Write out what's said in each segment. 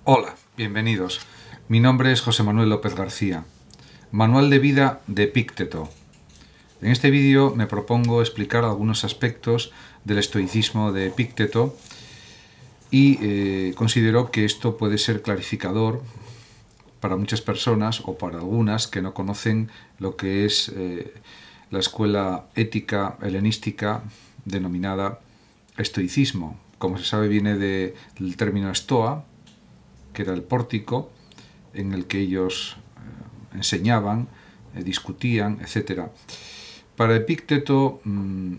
Hola, bienvenidos. Mi nombre es José Manuel López García. Manual de vida de Epícteto. En este vídeo me propongo explicar algunos aspectos del estoicismo de Epícteto y considero que esto puede ser clarificador para muchas personas o para algunas que no conocen lo que es la escuela ética helenística denominada estoicismo. Como se sabe, viene del término estoa, que era el pórtico en el que ellos enseñaban, discutían, etc. Para Epícteto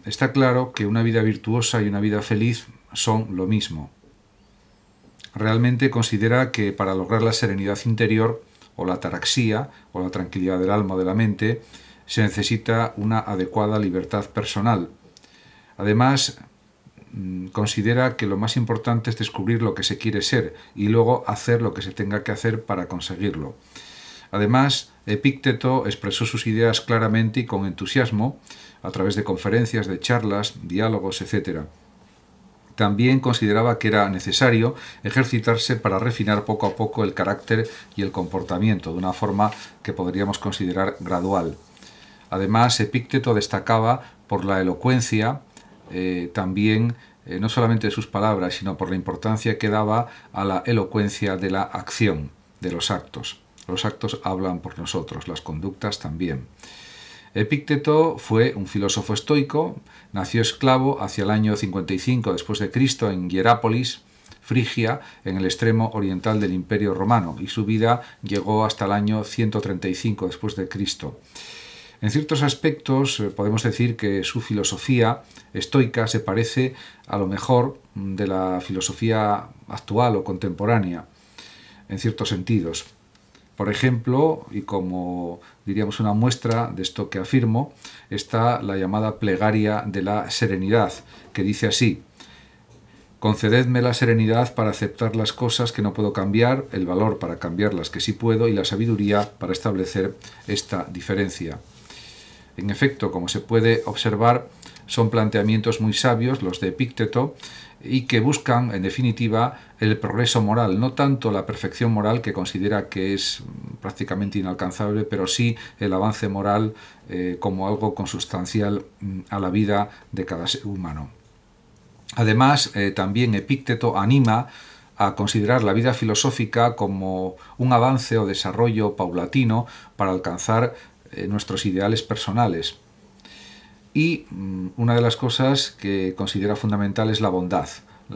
está claro que una vida virtuosa y una vida feliz son lo mismo. Realmente considera que para lograr la serenidad interior, o la ataraxia, o la tranquilidad del alma o de la mente, se necesita una adecuada libertad personal. Además, considera que lo más importante es descubrir lo que se quiere ser y luego hacer lo que se tenga que hacer para conseguirlo. Además, Epícteto expresó sus ideas claramente y con entusiasmo a través de conferencias, de charlas, diálogos, etc. También consideraba que era necesario ejercitarse para refinar poco a poco el carácter y el comportamiento de una forma que podríamos considerar gradual. Además, Epícteto destacaba por la elocuencia, también no solamente de sus palabras, sino por la importancia que daba a la elocuencia de la acción, de los actos. Los actos hablan por nosotros, las conductas también. Epícteto fue un filósofo estoico, nació esclavo hacia el año 55 después de Cristo en Hierápolis, Frigia, en el extremo oriental del Imperio Romano, y su vida llegó hasta el año 135 después de Cristo. En ciertos aspectos podemos decir que su filosofía estoica se parece a lo mejor de la filosofía actual o contemporánea, en ciertos sentidos. Por ejemplo, y como diríamos una muestra de esto que afirmo, está la llamada plegaria de la serenidad, que dice así: concededme la serenidad para aceptar las cosas que no puedo cambiar, el valor para cambiar las que sí puedo y la sabiduría para establecer esta diferencia. En efecto, como se puede observar, son planteamientos muy sabios los de Epícteto y que buscan, en definitiva, el progreso moral, no tanto la perfección moral, que considera que es prácticamente inalcanzable, pero sí el avance moral como algo consustancial a la vida de cada ser humano. Además, también Epícteto anima a considerar la vida filosófica como un avance o desarrollo paulatino para alcanzar nuestros ideales personales. Y una de las cosas que considera fundamental es la bondad.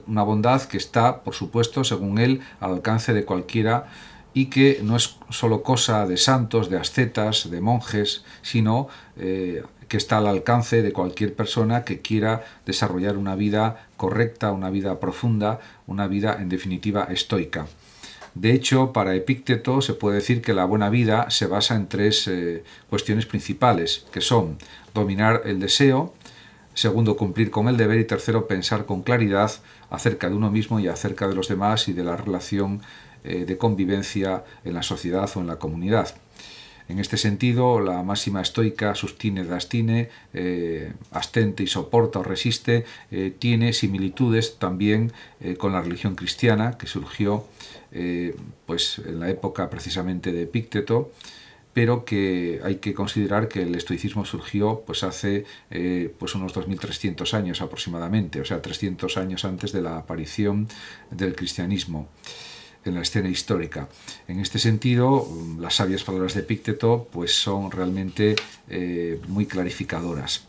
Una bondad que está, por supuesto, según él, al alcance de cualquiera y que no es solo cosa de santos, de ascetas, de monjes, sino que está al alcance de cualquier persona que quiera desarrollar una vida correcta, una vida profunda, una vida, en definitiva, estoica. De hecho, para Epícteto se puede decir que la buena vida se basa en tres cuestiones principales, que son dominar el deseo, segundo, cumplir con el deber y tercero, pensar con claridad acerca de uno mismo y acerca de los demás y de la relación de convivencia en la sociedad o en la comunidad. En este sentido, la máxima estoica sustine dastine, astente y soporta o resiste, tiene similitudes también con la religión cristiana que surgió pues en la época precisamente de Epícteto, pero que hay que considerar que el estoicismo surgió pues hace pues unos 2300 años aproximadamente, o sea, 300 años antes de la aparición del cristianismo en la escena histórica. En este sentido, las sabias palabras de Epícteto pues son realmente muy clarificadoras.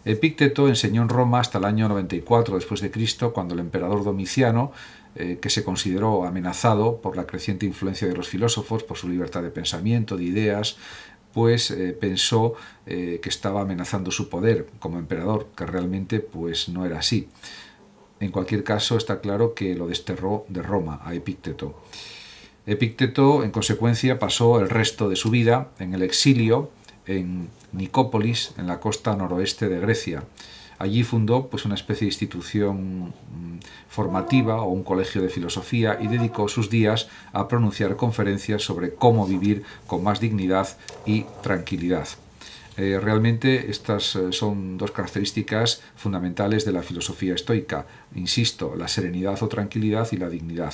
Epícteto enseñó en Roma hasta el año 94 después de Cristo, cuando el emperador Domiciano, que se consideró amenazado por la creciente influencia de los filósofos, por su libertad de pensamiento, de ideas, pues pensó que estaba amenazando su poder como emperador, que realmente pues no era así. En cualquier caso, está claro que lo desterró de Roma a Epícteto. Epícteto, en consecuencia, pasó el resto de su vida en el exilio en Nicópolis, en la costa noroeste de Grecia. Allí fundó pues una especie de institución formativa o un colegio de filosofía y dedicó sus días a pronunciar conferencias sobre cómo vivir con más dignidad y tranquilidad. Realmente estas son dos características fundamentales de la filosofía estoica. Insisto, la serenidad o tranquilidad y la dignidad.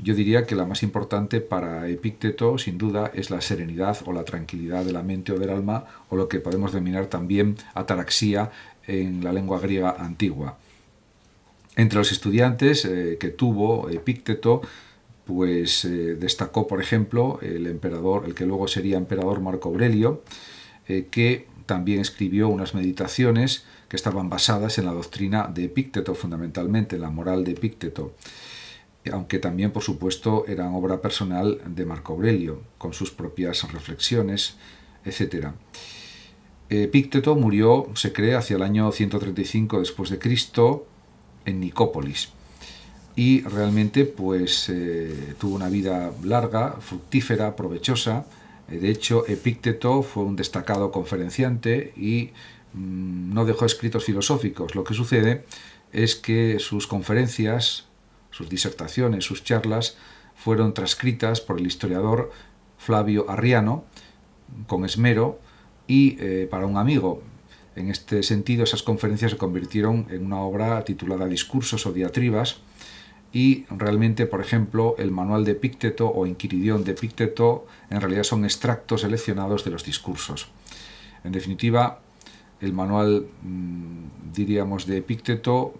Yo diría que la más importante para Epícteto, sin duda, es la serenidad o la tranquilidad de la mente o del alma, o lo que podemos denominar también ataraxia en la lengua griega antigua. Entre los estudiantes que tuvo Epícteto, pues destacó, por ejemplo, el emperador, el que luego sería emperador Marco Aurelio, que también escribió unas meditaciones que estaban basadas en la doctrina de Epícteto, fundamentalmente en la moral de Epícteto, aunque también, por supuesto, eran obra personal de Marco Aurelio, con sus propias reflexiones, etc. Epícteto murió, se cree, hacia el año 135 después de Cristo, en Nicópolis, y realmente pues tuvo una vida larga, fructífera, provechosa. De hecho, Epícteto fue un destacado conferenciante y no dejó escritos filosóficos. Lo que sucede es que sus conferencias, sus disertaciones, sus charlas fueron transcritas por el historiador Flavio Arriano con esmero y para un amigo. En este sentido, esas conferencias se convirtieron en una obra titulada Discursos o Diatribas, y realmente, por ejemplo, el manual de Epícteto o Inquiridión de Epícteto en realidad son extractos seleccionados de los discursos. En definitiva, el manual, diríamos, de Epícteto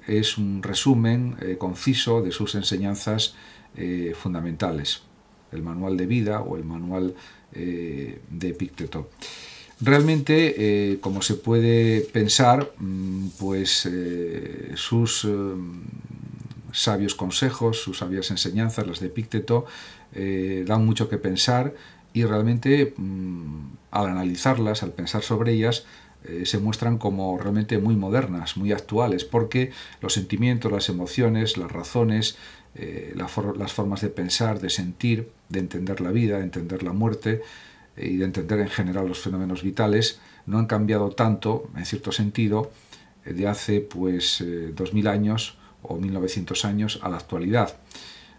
es un resumen conciso de sus enseñanzas fundamentales, el manual de vida o el manual de Epícteto. Realmente, como se puede pensar, pues sus sabios consejos, sus sabias enseñanzas, las de Epícteto, dan mucho que pensar, y realmente al analizarlas, al pensar sobre ellas, se muestran como realmente muy modernas, muy actuales, porque los sentimientos, las emociones, las razones, las formas de pensar, de sentir, de entender la vida, de entender la muerte y de entender en general los fenómenos vitales, no han cambiado tanto, en cierto sentido, de hace pues 2000 años o 1900 años a la actualidad.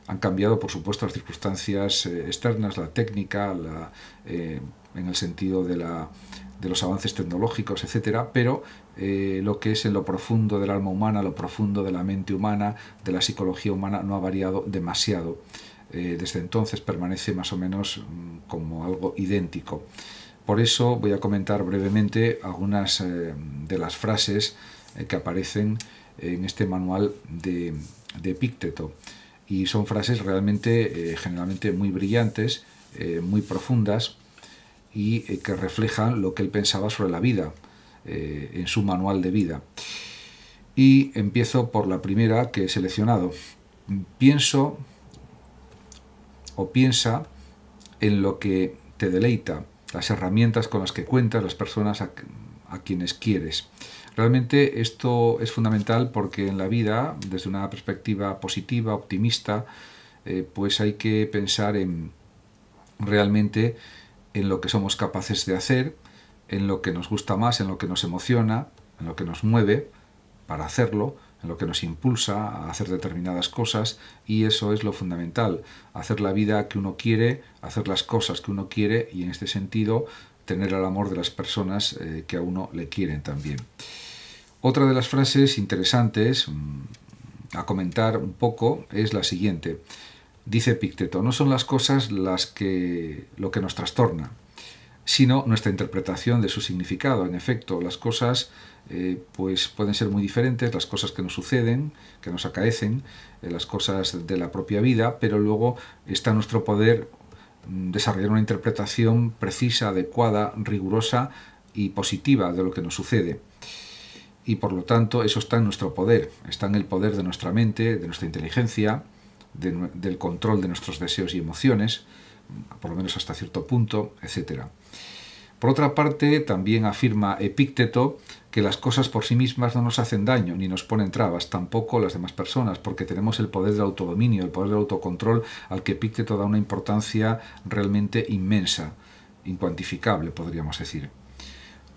Han cambiado, por supuesto, las circunstancias externas, la técnica, en el sentido de los avances tecnológicos, etc., pero lo que es en lo profundo del alma humana, lo profundo de la mente humana, de la psicología humana, no ha variado demasiado. Desde entonces permanece más o menos como algo idéntico. Por eso voy a comentar brevemente algunas de las frases que aparecen en este manual de Epícteto, y son frases realmente generalmente muy brillantes, muy profundas, y que reflejan lo que él pensaba sobre la vida en su manual de vida. Y empiezo por la primera que he seleccionado. Piensa en lo que te deleita, las herramientas con las que cuentas, las personas a quienes quieres. Realmente esto es fundamental, porque en la vida, desde una perspectiva positiva, optimista, pues hay que pensar realmente en lo que somos capaces de hacer, en lo que nos gusta más, en lo que nos emociona, en lo que nos mueve para hacerlo, en lo que nos impulsa a hacer determinadas cosas, y eso es lo fundamental, hacer la vida que uno quiere, hacer las cosas que uno quiere, y en este sentido tener el amor de las personas que a uno le quieren también. Otra de las frases interesantes a comentar un poco es la siguiente. Dice Epícteto: no son las cosas lo que nos trastorna, sino nuestra interpretación de su significado. En efecto, las cosas pues pueden ser muy diferentes, las cosas que nos suceden, que nos acaecen, las cosas de la propia vida, pero luego está en nuestro poder desarrollar una interpretación precisa, adecuada, rigurosa y positiva de lo que nos sucede. Y por lo tanto eso está en nuestro poder, está en el poder de nuestra mente, de nuestra inteligencia, del control de nuestros deseos y emociones, por lo menos hasta cierto punto, etc. Por otra parte, también afirma Epícteto que las cosas por sí mismas no nos hacen daño ni nos ponen trabas, tampoco las demás personas, porque tenemos el poder del autodominio, el poder del autocontrol, al que Epícteto da una importancia realmente inmensa, incuantificable, podríamos decir.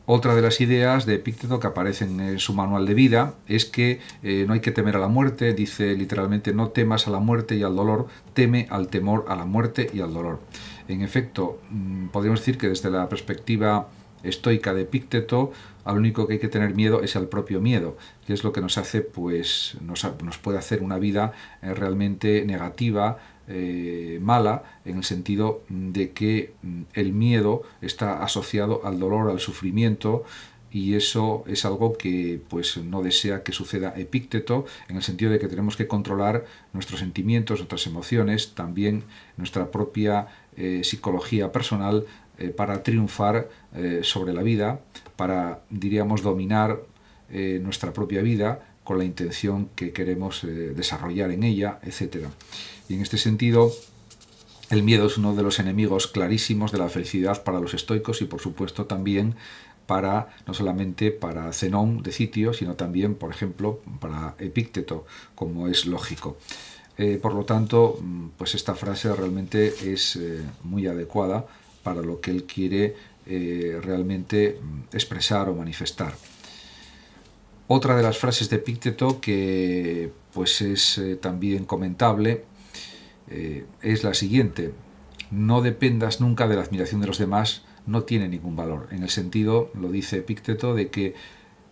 Otra de las ideas de Epícteto que aparecen en su manual de vida es que no hay que temer a la muerte. Dice literalmente: no temas a la muerte y al dolor, teme al temor a la muerte y al dolor. En efecto, podríamos decir que desde la perspectiva estoica de Epícteto, al único que hay que tener miedo es al propio miedo, que es lo que nos hace, pues nos puede hacer una vida realmente negativa, mala, en el sentido de que el miedo está asociado al dolor, al sufrimiento, y eso es algo que pues no desea que suceda Epícteto, en el sentido de que tenemos que controlar nuestros sentimientos, nuestras emociones, también nuestra propia psicología personal, para triunfar sobre la vida, para, diríamos, dominar nuestra propia vida con la intención que queremos desarrollar en ella, etc. Y en este sentido, el miedo es uno de los enemigos clarísimos de la felicidad para los estoicos y, por supuesto, también para, no solamente para Zenón de Citio, sino también, por ejemplo, para Epícteto, como es lógico. Por lo tanto, pues esta frase realmente es muy adecuada para lo que él quiere realmente expresar o manifestar. Otra de las frases de Epícteto que pues es también comentable es la siguiente: no dependas nunca de la admiración de los demás, no tiene ningún valor. En el sentido, lo dice Epícteto, de que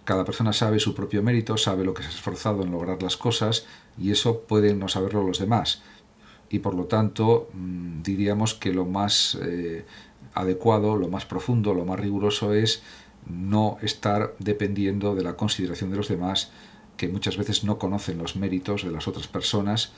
cada persona sabe su propio mérito, sabe lo que se ha esforzado en lograr las cosas, y eso pueden no saberlo los demás. Y por lo tanto, diríamos que lo más adecuado, lo más profundo, lo más riguroso es no estar dependiendo de la consideración de los demás, que muchas veces no conocen los méritos de las otras personas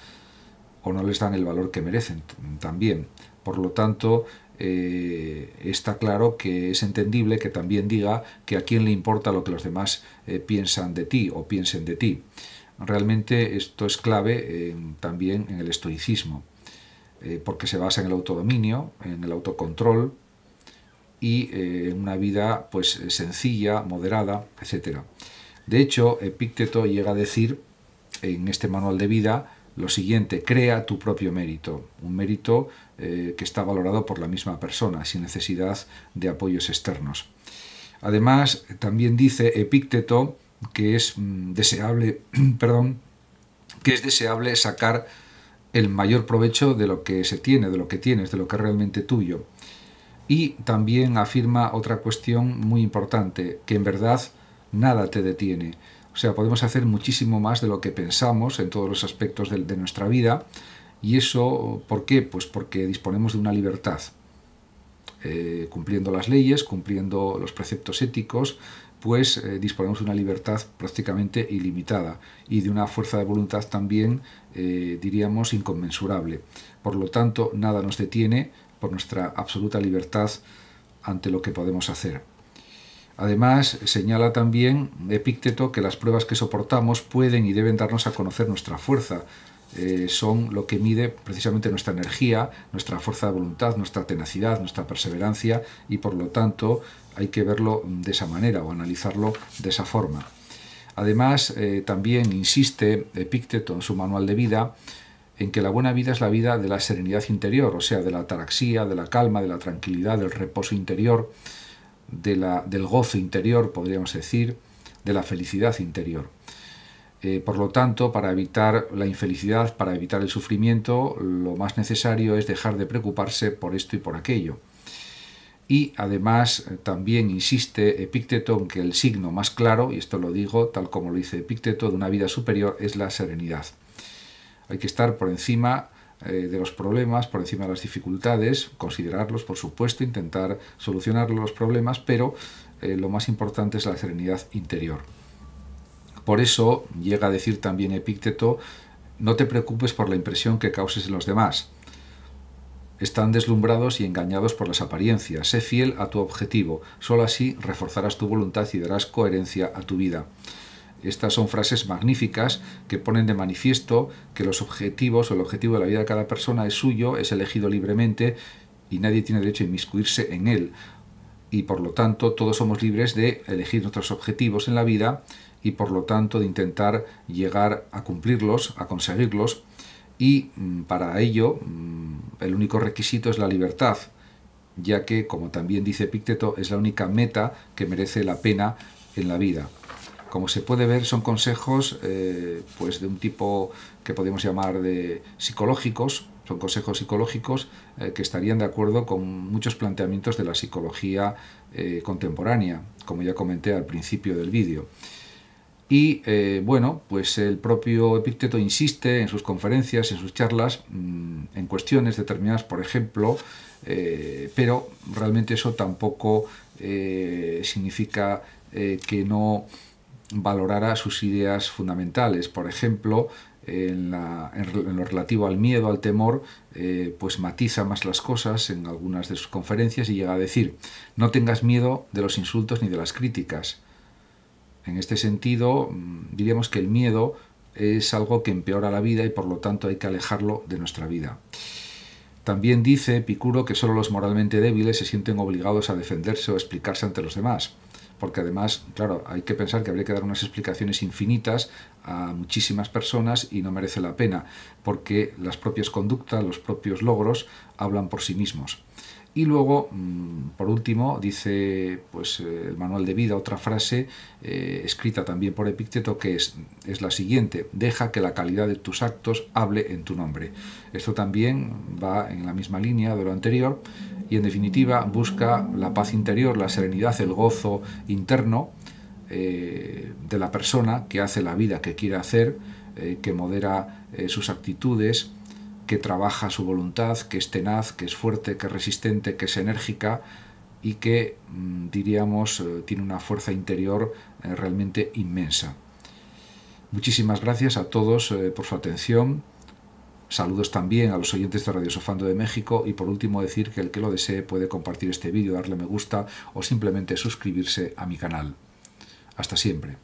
o no les dan el valor que merecen también. Por lo tanto, está claro que es entendible que también diga que a quién le importa lo que los demás piensan de ti o piensen de ti. Realmente esto es clave también en el estoicismo, porque se basa en el autodominio, en el autocontrol y en una vida pues sencilla, moderada, etc. De hecho, Epícteto llega a decir en este manual de vida lo siguiente: crea tu propio mérito, un mérito que está valorado por la misma persona, sin necesidad de apoyos externos. Además, también dice Epícteto que es deseable, que es deseable sacar el mayor provecho de lo que se tiene, de lo que tienes, de lo que es realmente tuyo. Y también afirma otra cuestión muy importante, que en verdad nada te detiene. O sea, podemos hacer muchísimo más de lo que pensamos en todos los aspectos de nuestra vida. ¿Y eso por qué? Pues porque disponemos de una libertad. Cumpliendo las leyes, cumpliendo los preceptos éticos, pues disponemos de una libertad prácticamente ilimitada y de una fuerza de voluntad también, diríamos, inconmensurable. Por lo tanto, nada nos detiene por nuestra absoluta libertad ante lo que podemos hacer. Además, señala también Epícteto que las pruebas que soportamos pueden y deben darnos a conocer nuestra fuerza. Son lo que mide precisamente nuestra energía, nuestra fuerza de voluntad, nuestra tenacidad, nuestra perseverancia, y por lo tanto hay que verlo de esa manera o analizarlo de esa forma. Además, también insiste Epícteto en su manual de vida en que la buena vida es la vida de la serenidad interior, o sea, de la ataraxia, de la calma, de la tranquilidad, del reposo interior, del gozo interior, podríamos decir, de la felicidad interior. Por lo tanto, para evitar la infelicidad, para evitar el sufrimiento, lo más necesario es dejar de preocuparse por esto y por aquello. Y además también insiste Epícteto en que el signo más claro, y esto lo digo tal como lo dice Epícteto, de una vida superior es la serenidad. Hay que estar por encima de los problemas, por encima de las dificultades, considerarlos, por supuesto, intentar solucionar los problemas, pero lo más importante es la serenidad interior. Por eso llega a decir también Epícteto: no te preocupes por la impresión que causes en los demás. Están deslumbrados y engañados por las apariencias. Sé fiel a tu objetivo. Solo así reforzarás tu voluntad y darás coherencia a tu vida. Estas son frases magníficas que ponen de manifiesto que los objetivos o el objetivo de la vida de cada persona es suyo, es elegido libremente y nadie tiene derecho a inmiscuirse en él. Y por lo tanto todos somos libres de elegir nuestros objetivos en la vida y por lo tanto de intentar llegar a cumplirlos, a conseguirlos, y para ello el único requisito es la libertad, ya que, como también dice Epícteto, es la única meta que merece la pena en la vida. Como se puede ver, son consejos pues de un tipo que podemos llamar de psicológicos, son consejos psicológicos que estarían de acuerdo con muchos planteamientos de la psicología contemporánea, como ya comenté al principio del vídeo. Y bueno, pues el propio Epícteto insiste en sus conferencias, en sus charlas, en cuestiones determinadas, por ejemplo, pero realmente eso tampoco significa que no valorara sus ideas fundamentales. Por ejemplo, en lo relativo al miedo, al temor, pues matiza más las cosas en algunas de sus conferencias y llega a decir: no tengas miedo de los insultos ni de las críticas. En este sentido, diríamos que el miedo es algo que empeora la vida y por lo tanto hay que alejarlo de nuestra vida. También dice Epicuro que solo los moralmente débiles se sienten obligados a defenderse o explicarse ante los demás, porque además, claro, hay que pensar que habría que dar unas explicaciones infinitas a muchísimas personas y no merece la pena, porque las propias conductas, los propios logros hablan por sí mismos. Y luego, por último, dice pues el manual de vida, otra frase escrita también por Epícteto, que es la siguiente: deja que la calidad de tus actos hable en tu nombre. Esto también va en la misma línea de lo anterior y en definitiva busca la paz interior, la serenidad, el gozo interno de la persona que hace la vida que quiere hacer, que modera sus actitudes, que trabaja su voluntad, que es tenaz, que es fuerte, que es resistente, que es enérgica y que, diríamos, tiene una fuerza interior realmente inmensa. Muchísimas gracias a todos por su atención. Saludos también a los oyentes de Radio Sofando de México y por último decir que el que lo desee puede compartir este vídeo, darle me gusta o simplemente suscribirse a mi canal. Hasta siempre.